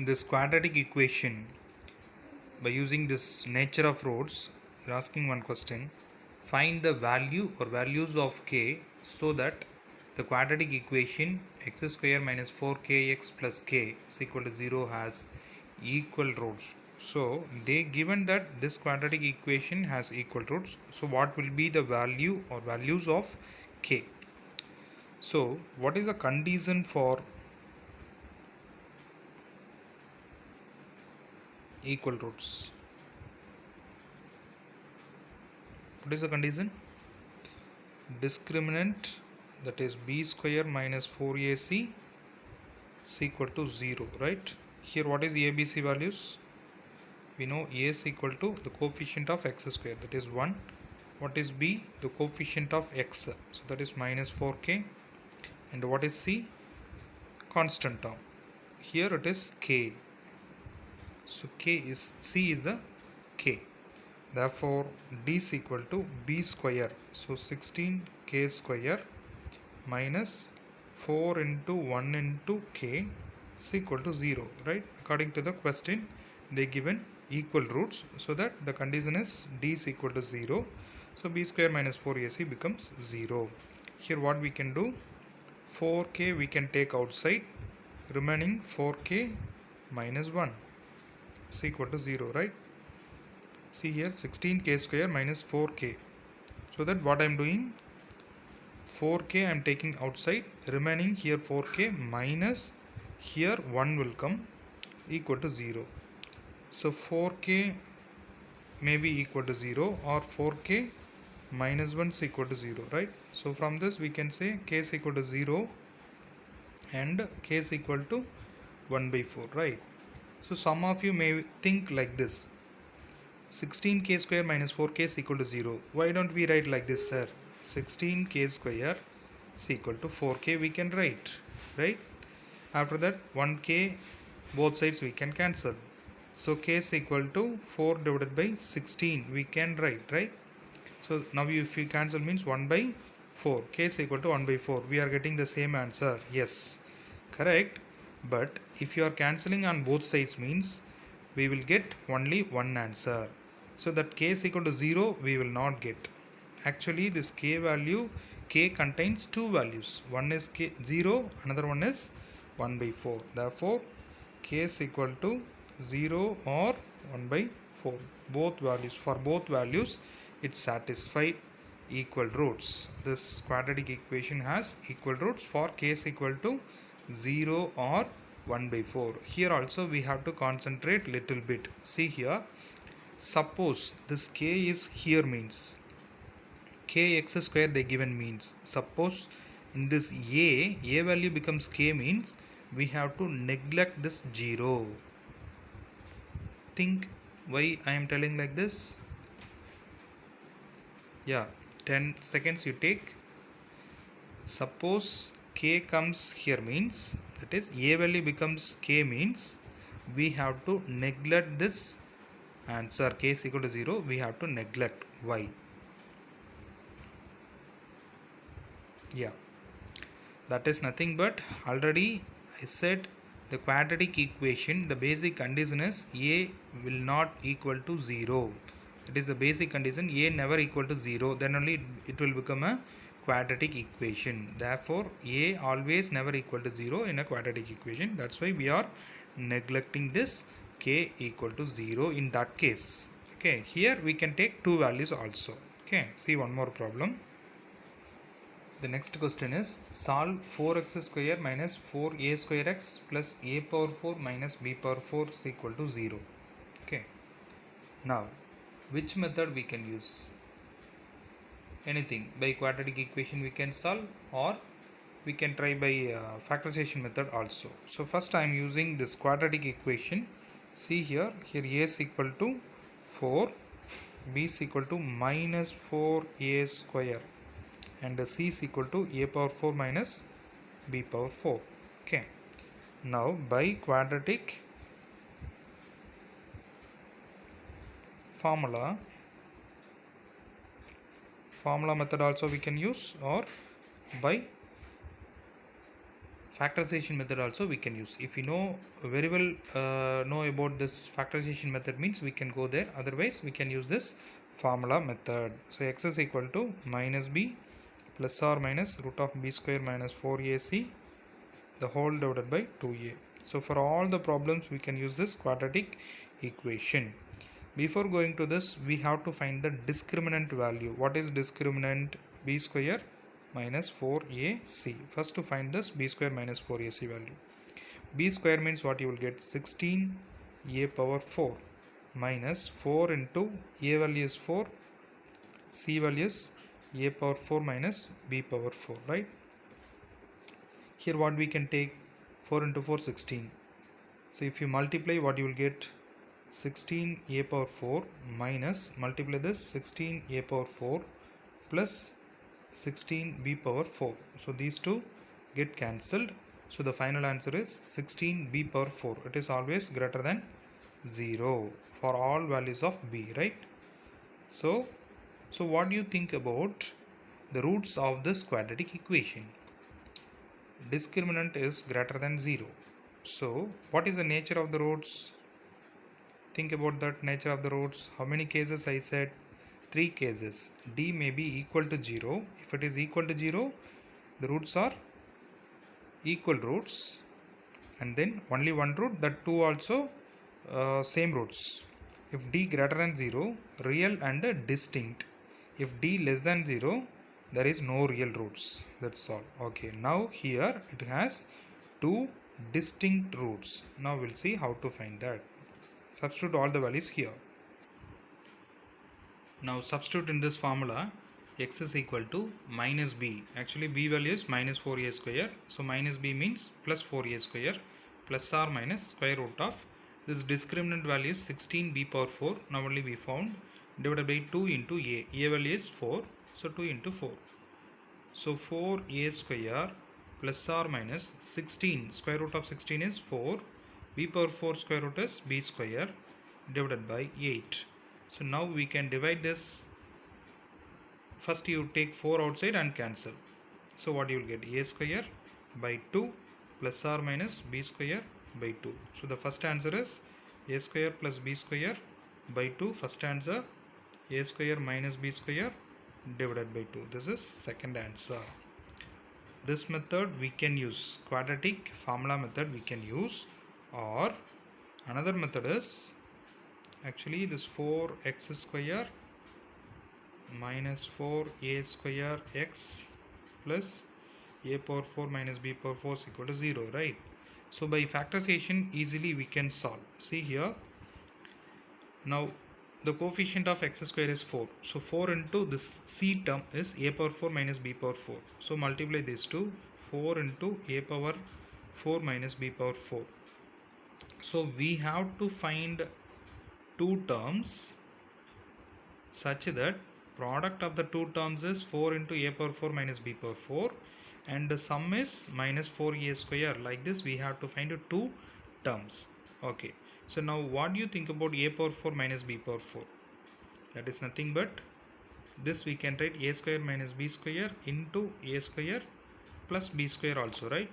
this quadratic equation by using this nature of roads. You're asking one question: find the value or values of k so that the quadratic equation x square minus 4kx plus k is equal to 0 has equal roots. So they given that this quadratic equation has equal roots, so what will be the value or values of k? So what is the condition for equal roots? What is the condition? Discriminant, that is b square minus 4ac is equal to 0, right? Here what is ABC values? We know a is equal to the coefficient of x square, that is 1. What is b? The coefficient of x, so that is minus 4k. And what is c? Constant term. Here it is k. So c is the k. Therefore d is equal to b square. So 16k square minus 4 into 1 into k is equal to 0, right? According to the question, they given equal roots, so that the condition is d is equal to 0. So b square minus 4ac becomes 0. Here what we can do, 4k we can take outside, remaining 4k minus 1 is equal to 0, right? See here, 16k square minus 4k. So that what I am doing, 4k I am taking outside, remaining here 4k minus here 1 will come, equal to 0. So 4k may be equal to 0, or 4k minus 1 is equal to 0, right? So from this we can say k is equal to 0 and k is equal to 1 by 4, right? So some of you may think like this: 16k square minus 4k is equal to 0. Why don't we write like this, sir? 16k square is equal to 4k we can write, right? After that 1k both sides we can cancel. So k is equal to 4 divided by 16 we can write, right? So now if we cancel means 1 by 4. K is equal to 1 by 4. We are getting the same answer. Yes, correct. But if you are cancelling on both sides means we will get only one answer. So that k is equal to 0 we will not get. Actually this k value, k contains two values. One is k 0, another one is 1 by 4. Therefore k is equal to 0 or 1 by 4. Both values, for both values it satisfied equal roots. This quadratic equation has equal roots for k is equal to 0 or 1 by 4. Here also we have to concentrate little bit. See here, suppose this k is here means kx square they given means, suppose in this a value becomes k means we have to neglect this 0. Think why I am telling like this? Yeah, 10 seconds you take. Suppose k comes here means, that is a value becomes k means we have to neglect this answer. K is equal to 0 we have to neglect. Why? Yeah, that is nothing but already I said the quadratic equation, the basic condition is a will not equal to 0. It is the basic condition, a never equal to 0, then only it will become a quadratic equation. Therefore a always never equal to 0 in a quadratic equation. That's why we are neglecting this k equal to 0 in that case. Okay, here we can take two values also. Okay, see one more problem. The next question is solve 4x square minus 4a square x plus a power 4 minus b power 4 is equal to 0. Okay. Now, which method we can use? Anything. By quadratic equation we can solve, or we can try by factorization method also. So first I am using this quadratic equation. See here a is equal to 4, b is equal to minus 4a square, and c is equal to a power 4 minus b power 4. Okay. Now by quadratic formula method also we can use, or by factorization method also we can use. If you know very well know about this factorization method means we can go there, otherwise we can use this formula method. So x is equal to minus b plus or minus root of b square minus 4ac the whole divided by 2a. So for all the problems we can use this quadratic equation. Before going to this, we have to find the discriminant value. What is discriminant? B square minus 4ac. First to find this b square minus 4ac value. B square means what you will get? 16a power 4 minus 4 into a value is 4, c value is a power 4 minus b power 4, right? Here what we can take? 4 into 4, 16. So if you multiply, what you will get? 16a power 4 minus, multiply this 16a power 4 plus 16b power 4. So these two get cancelled. So the final answer is 16b power 4. It is always greater than 0 for all values of b, right? So what do you think about the roots of this quadratic equation? Discriminant is greater than 0. So what is the nature of the roots? Think about that nature of the roots. How many cases I said? 3 cases. D may be equal to 0. If it is equal to 0, the roots are equal roots, and then only one root, that two also same roots. If D greater than 0, real and distinct. If D less than 0, there is no real roots. That's all. Okay, now here it has two distinct roots. Now we'll see how to find that. Substitute all the values here. Now substitute in this formula. X is equal to minus b. Actually b value is minus 4a square. So minus b means plus 4a square plus or minus square root of this discriminant value is 16b power 4. Now only we found, divided by 2 into a. A value is 4. So 2 into 4. So 4a square plus or minus 16. Square root of 16 is 4. B power 4 square root is b square divided by 8. So now we can divide this. First you take 4 outside and cancel. So what you will get? A square by 2 plus or minus b square by 2. So the first answer is a square plus b square by 2. First answer, a square minus b square divided by 2. This is second answer. This method we can use, quadratic formula method we can use, or another method is actually this 4x square minus 4a square x plus a power 4 minus b power 4 is equal to 0, right? So by factorization easily we can solve. See here, now the coefficient of x square is 4. So 4 into this c term is a power 4 minus b power 4. So multiply these two, 4 into a power 4 minus b power 4. So we have to find two terms such that product of the two terms is 4 into a power 4 minus b power 4 and the sum is minus 4a square. Like this we have to find two terms. Okay, so now what do you think about a power 4 minus b power 4? That is nothing but this we can write a square minus b square into a square plus b square also, right?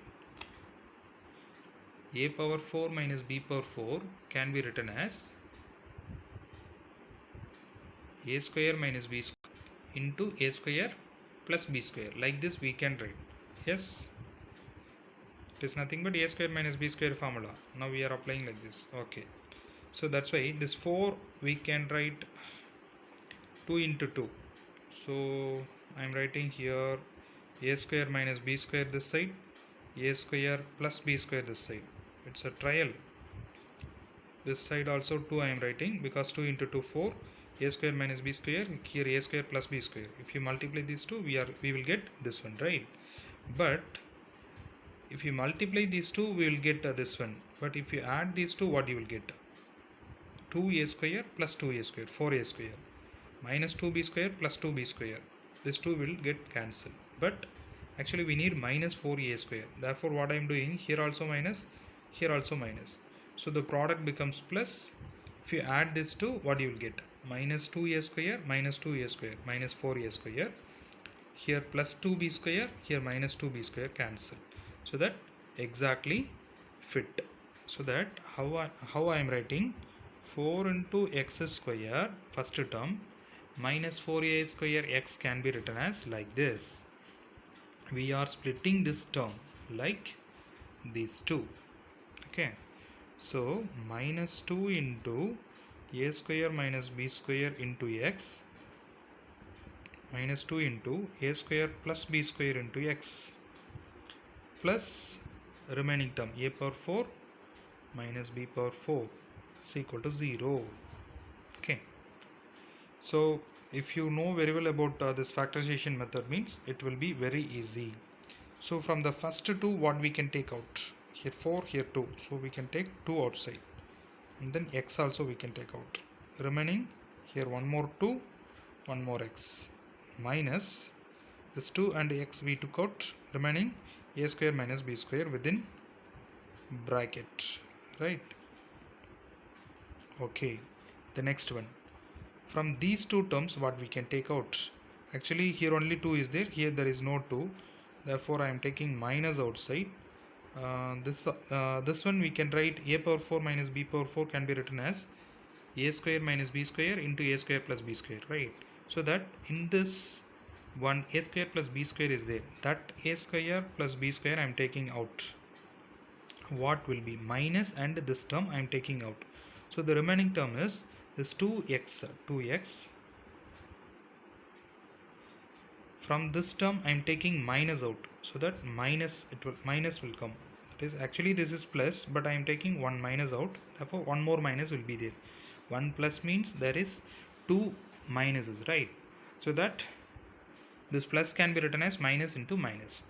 A power 4 minus b power 4 can be written as a square minus b square into a square plus b square. Like this we can write. Yes, it is nothing but a square minus b square formula. Now we are applying like this. Okay, so that's why this 4 we can write 2 into 2. So I am writing here a square minus b square this side, a square plus b square this side. It's a trial. This side also 2 I am writing because 2 into 2 4. A square minus b square, here a square plus b square. If you multiply these two, we will get this one, right? But if you multiply these two, we will get this one. But if you add these two, what you will get? 2a square plus 2a square, 4a square minus 2b square plus 2b square. This 2 will get cancelled. But actually we need minus 4a square. Therefore what I am doing, here also minus, here also minus. So the product becomes plus. If you add this two, what you will get? Minus 2a square minus 2a square minus 4a square. Here plus 2b square, here minus 2b square, cancel. So that exactly fit. So that how I am writing 4 into x square first term minus 4a square x can be written as like this. We are splitting this term like these two. Okay, so minus 2 into a square minus b square into x minus 2 into a square plus b square into x plus remaining term a power 4 minus b power 4 is equal to 0. Okay, so if you know very well about this factorization method, means it will be very easy. So from the first two, what we can take out? Here 4, here 2. So we can take 2 outside. And then x also we can take out. Remaining here one more 2, one more x. Minus this 2 and x we took out. Remaining a square minus b square within bracket. Right? Okay. The next one. From these two terms, what we can take out? Actually, here only 2 is there. Here there is no 2. Therefore, I am taking minus outside. This one we can write a power 4 minus b power 4 can be written as a square minus b square into a square plus b square, right? So that in this one a square plus b square is there. That a square plus b square I am taking out. What will be minus, and this term I am taking out. So the remaining term is this 2x. From this term I am taking minus out, so that minus will come. That is, actually this is plus, but I am taking one minus out, therefore one more minus will be there. 1 plus means there is 2 minuses, right? So that this plus can be written as minus into minus.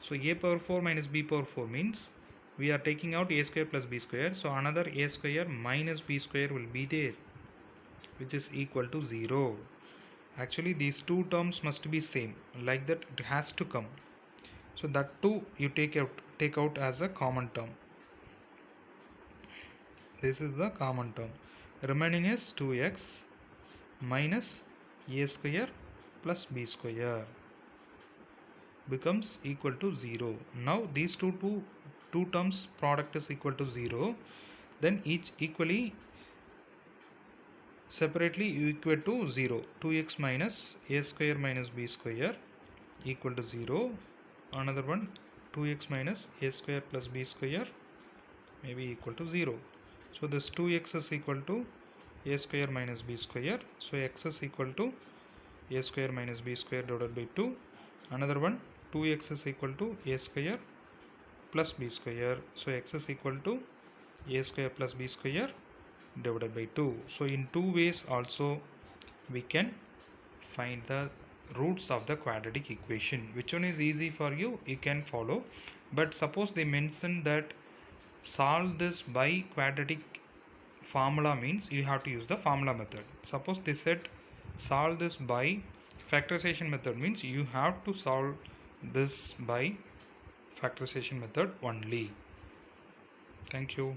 So a power 4 minus b power 4 means we are taking out a square plus b square, so another a square minus b square will be there, which is equal to 0. Actually these two terms must be same, like that it has to come. So that too you take out as a common term. This is the common term. Remaining is 2x minus a square plus b square becomes equal to 0. Now these two terms product is equal to 0. Then each equally separately you equate to 0. 2x minus a square minus b square equal to 0. Another one 2x minus a square plus b square may be equal to 0. So this 2x is equal to a square minus b square. So x is equal to a square minus b square divided by 2. Another one 2x is equal to a square plus b square. So x is equal to a square plus b square divided by 2. So in two ways also we can find the roots of the quadratic equation. Which one is easy for you, you can follow. But suppose they mention that solve this by quadratic formula, means you have to use the formula method. Suppose they said solve this by factorization method, means you have to solve this by factorization method only. Thank you.